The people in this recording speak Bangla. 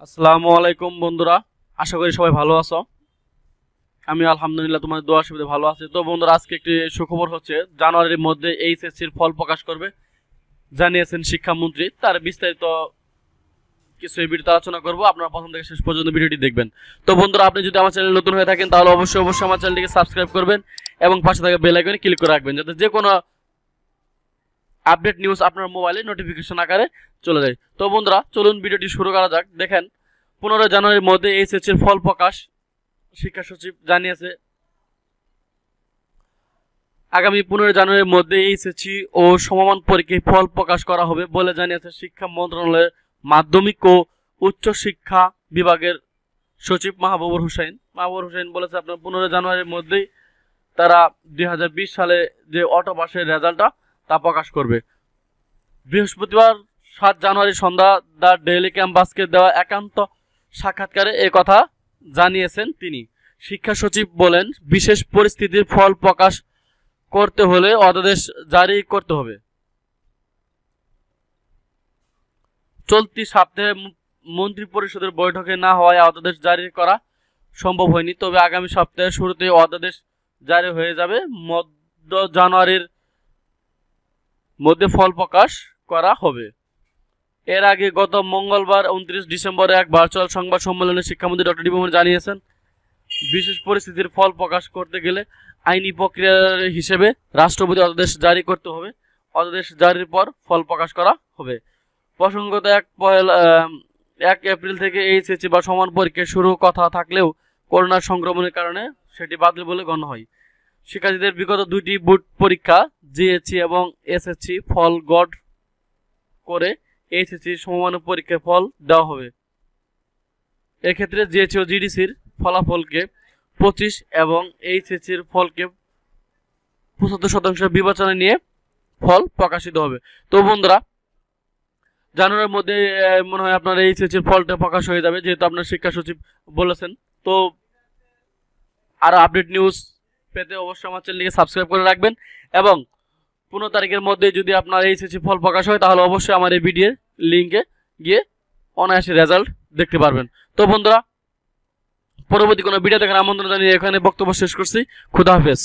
আসসালামু আলাইকুম বন্ধুরা, আশা করি সবাই ভালো আছো। আমি আলহামদুলিল্লাহ তোমাদের দোয়া আশীর্বাদে ভালো আছি। তো বন্ধুরা, আজকে একটি সুখবর হচ্ছে, জানুয়ারির মধ্যে এইচএসসির ফল প্রকাশ করবে জানিয়েছেন শিক্ষামন্ত্রী। তার বিস্তারিত কিছু এই ভিডিওতে আলোচনা করবো, আপনারা প্রথম থেকে শেষ পর্যন্ত ভিডিওটি দেখবেন। তো বন্ধুরা, আপনি যদি আমার চ্যানেল নতুন হয়ে থাকেন তাহলে অবশ্যই আমার চ্যানেলটিকে সাবস্ক্রাইব করবেন এবং পাশে থাকা বেল আইকনে ক্লিক করে রাখবেন, যাতে যে কোনো আপডেট নিউজ আপনার মোবাইলে নোটিফিকেশন আকারে চলে যায়। তো বন্ধুরা, চলুন ভিডিওটি শুরু করা যাক। দেখেন, 15 জানুয়ারির মধ্যে এইচএসসির ফল প্রকাশ। শিক্ষা সচিব জানিয়েছে আগামী 15 জানুয়ারির মধ্যে এইচএসসি ও সমমান পরীক্ষায় ফল প্রকাশ করা হবে বলে জানিয়েছে শিক্ষা মন্ত্রণালয়ের মাধ্যমিক ও উচ্চ শিক্ষা বিভাগের সচিব মাহবুবুর হোসেন বলেছে আপনার 15 জানুয়ারির মধ্যেই তারা 2020 সালে যে অটো পাসের রেজাল্টটা তা প্রকাশ করবে। বৃহস্পতিবার 7 জানুয়ারি সন্ধ্যা দ্য ডেইলি ক্যাম্পাসকে দেওয়া একান্ত সাক্ষাৎকারে এ কথা জানিয়েছেন তিনি। শিক্ষা সচিব বলেন, বিশেষ পরিস্থিতির ফল প্রকাশ করতে হলে অধ্যাদেশ জারি করতে হবে। চলতি সপ্তাহে মন্ত্রী পরিষদের বৈঠকে না হওয়ায় অধ্যাদেশ জারি করা সম্ভব হয়নি, তবে আগামী সপ্তাহের শুরুতে অধ্যাদেশ জারি হয়ে যাবে। মধ্য জানুয়ারির মধ্যে ফল প্রকাশ করা হবে। এর আগে গত মঙ্গলবার 29 ডিসেম্বরে এক ভার্চুয়াল সংবাদ সম্মেলনে শিক্ষামন্ত্রী ডক্টর ডি মোহাম্মদ জানিয়েছেন, বিশেষ পরিস্থিতির ফল প্রকাশ করতে গেলে আইনি প্রক্রিয়া হিসেবে রাষ্ট্রপতি অধ্যাদেশ জারি করতে হবে। অধ্যাদেশ জারির পর ফল প্রকাশ করা হবে। প্রসঙ্গত 1 এপ্রিল থেকে এইচএসসি বা সমান পরীক্ষা শুরু কথা থাকলেও করোনা সংক্রমণের কারণে সেটি বাতিল বলে গণ্য হয়। শিক্ষার্থীদের বিগত 2টি বোর্ড পরীক্ষা জিএসসি এবং এসএসসি ফল গড় করে এইচএসসি সমমান পরীক্ষার ফল দেওয়া হবে। এক্ষেত্রে জিএসসি ও জিডিসির ফলাফলকে 25 এবং এইচএসসির ফলকে 75% বিবেচনা নিয়ে ফল প্রকাশিত হবে। তো বন্ধুরা, জানুয়ারির মধ্যে মনে হয় আপনার এইচএসসির ফলটা প্রকাশ হয়ে যাবে, যেহেতু আপনার শিক্ষা সচিব বলেছেন। তো আরো আপডেট নিউজ পেতে অবশ্যই আমার চ্যানেলটিকে সাবস্ক্রাইব করে রাখবেন এবং 15 তারিখের মধ্যে যদি আপনার এইচএসসি ফল প্রকাশ হয় তাহলে অবশ্যই আমার এই ভিডিওর লিঙ্কে গিয়ে অনায়াসে রেজাল্ট দেখতে পারবেন। তো বন্ধুরা, পরবর্তী কোনো ভিডিও দেখার আমন্ত্রণ জানিয়ে এখানে বক্তব্য শেষ করছি। খুদা হাফেজ।